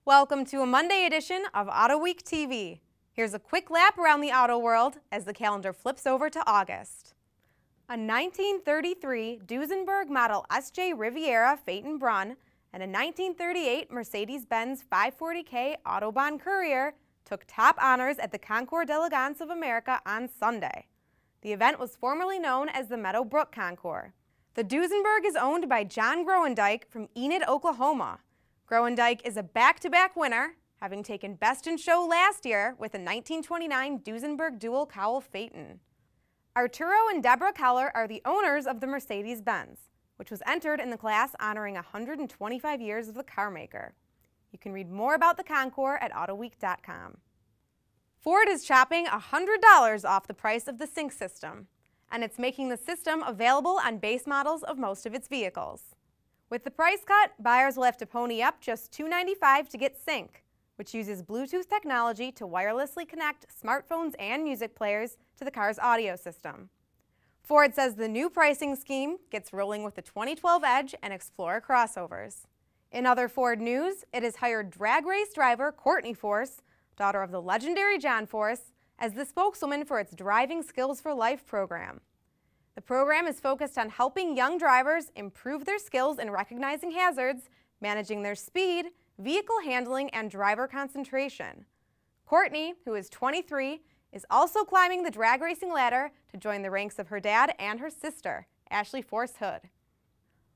Welcome to a Monday edition of AutoWeek TV. Here's a quick lap around the auto world as the calendar flips over to August. A 1933 Duesenberg Model SJ Riviera Phaeton Brun and a 1938 Mercedes-Benz 540K Autobahn Courier took top honors at the Concours d'Elegance of America on Sunday. The event was formerly known as the Meadowbrook Concours. The Duesenberg is owned by John Groendyke from Enid, Oklahoma. Groendyke is a back-to-back winner, having taken Best in Show last year with a 1929 Duesenberg Dual Cowl Phaeton. Arturo and Deborah Keller are the owners of the Mercedes-Benz, which was entered in the class honoring 125 years of the car maker. You can read more about the Concours at AutoWeek.com. Ford is chopping $100 off the price of the Sync system, and it's making the system available on base models of most of its vehicles. With the price cut, buyers will have to pony up just $295 to get Sync, which uses Bluetooth technology to wirelessly connect smartphones and music players to the car's audio system. Ford says the new pricing scheme gets rolling with the 2012 Edge and Explorer crossovers. In other Ford news, it has hired drag race driver Courtney Force, daughter of the legendary John Force, as the spokeswoman for its Driving Skills for Life program. The program is focused on helping young drivers improve their skills in recognizing hazards, managing their speed, vehicle handling, and driver concentration. Courtney, who is 23, is also climbing the drag racing ladder to join the ranks of her dad and her sister, Ashley Force Hood.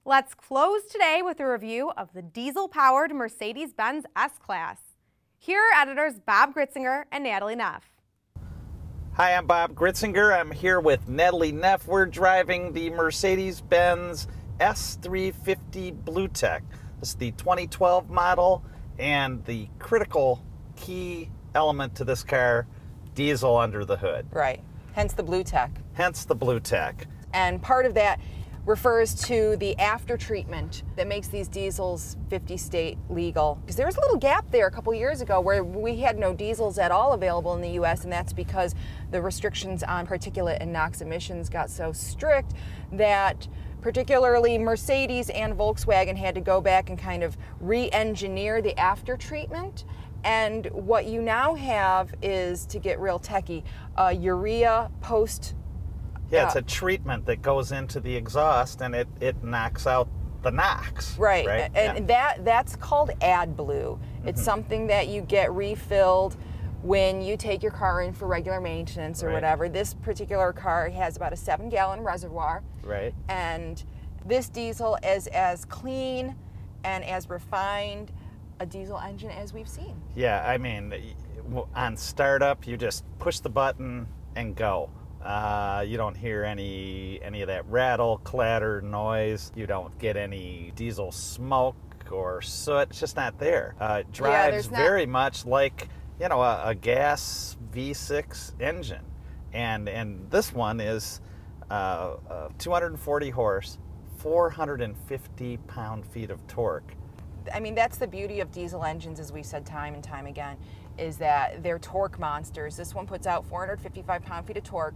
Let's close today with a review of the diesel-powered Mercedes-Benz S-Class. Here are editors Bob Gritzinger and Natalie Neff. Hi, I'm Bob Gritzinger. I'm here with Natalie Neff. We're driving the Mercedes-Benz S350 BlueTech. This is the 2012 model, and the critical key element to this car, diesel under the hood. Right, hence the BlueTech. Hence the BlueTech. And part of that refers to the after treatment that makes these diesels 50-state legal. Because there was a little gap there a couple years ago where we had no diesels at all available in the US, and that's because the restrictions on particulate and NOx emissions got so strict that particularly Mercedes and Volkswagen had to go back and kind of re-engineer the after treatment. And what you now have is, to get real techie, urea post. Yeah, it's a treatment that goes into the exhaust, and it knocks out the NOx. Right, and that's called AdBlue. It's something that you get refilled when you take your car in for regular maintenance or whatever. This particular car has about a 7-gallon reservoir. Right. And this diesel is as clean and as refined a diesel engine as we've seen. Yeah, I mean, on startup, you just push the button and go. You don't hear any of that rattle, clatter, noise. You don't get any diesel smoke or soot. It's just not there. It drives very much like, you know, a gas V6 engine. And this one is 240 horse, 450 pound-feet of torque. I mean, that's the beauty of diesel engines, as we've said time and time again, is that they're torque monsters. This one puts out 455 pound-feet of torque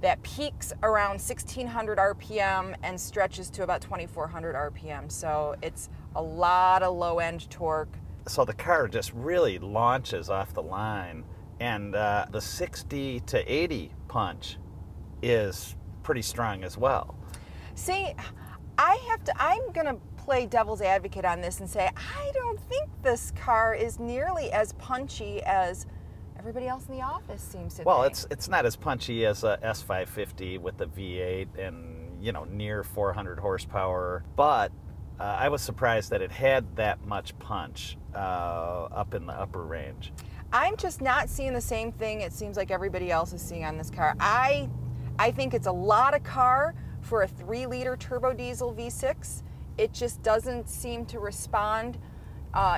that peaks around 1,600 RPM and stretches to about 2,400 RPM. So it's a lot of low-end torque. So the car just really launches off the line, and the 60 to 80 punch is pretty strong as well. See, I'm gonna play devil's advocate on this and say I don't think this car is nearly as punchy as everybody else in the office seems to think. It's not as punchy as a S550 with the V8 and, you know, near 400 horsepower, but I was surprised that it had that much punch up in the upper range. I'm just not seeing the same thing it seems like everybody else is seeing on this car. I think it's a lot of car for a 3-liter turbo diesel V6. It just doesn't seem to respond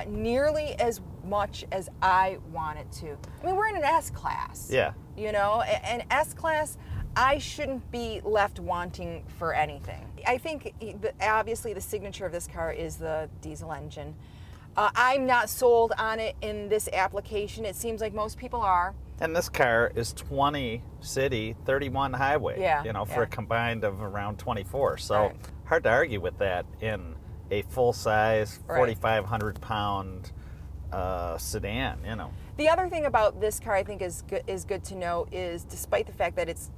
nearly as much as I want it to. I mean, we're in an S-Class. Yeah. You know, an S-Class, I shouldn't be left wanting for anything. I think, obviously, the signature of this car is the diesel engine. I'm not sold on it in this application. It seems like most people are. And this car is 20 city, 31 highway, yeah, you know, for a combined of around 24. So hard to argue with that in a full-size, 4,500 pound sedan, you know. The other thing about this car I think is good to know is, despite the fact that it's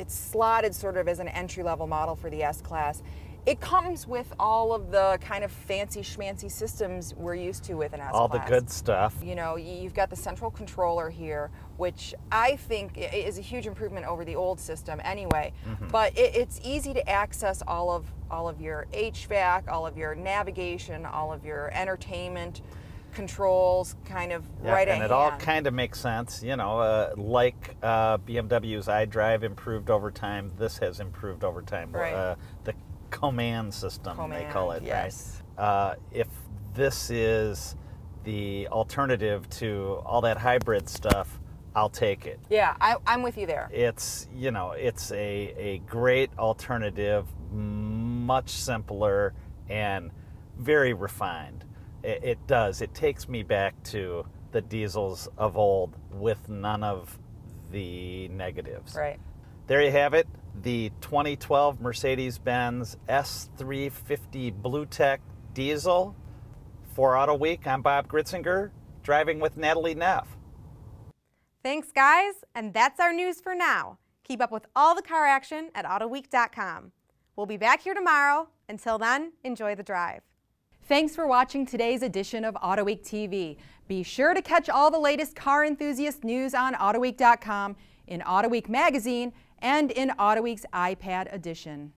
slotted sort of as an entry-level model for the S-Class, it comes with all of the kind of fancy schmancy systems we're used to with an S-Class. All the good stuff. You know, you've got the central controller here, which I think is a huge improvement over the old system anyway. But it's easy to access all of your HVAC, all of your navigation, all of your entertainment controls kind of right at hand. And it all kind of makes sense, you know, like BMW's iDrive improved over time, this has improved over time. Right. The command system, they call it, yes. right? If this is the alternative to all that hybrid stuff, I'll take it. Yeah, I'm with you there. It's, you know, it's a great alternative, much simpler and very refined. It takes me back to the diesels of old with none of the negatives. Right. There you have it, the 2012 Mercedes-Benz S350 BlueTech diesel. For AutoWeek, I'm Bob Gritzinger, driving with Natalie Neff. Thanks, guys, and that's our news for now. Keep up with all the car action at AutoWeek.com. We'll be back here tomorrow. Until then, enjoy the drive. Thanks for watching today's edition of AutoWeek TV. Be sure to catch all the latest car enthusiast news on AutoWeek.com, in AutoWeek magazine, and in AutoWeek's iPad edition.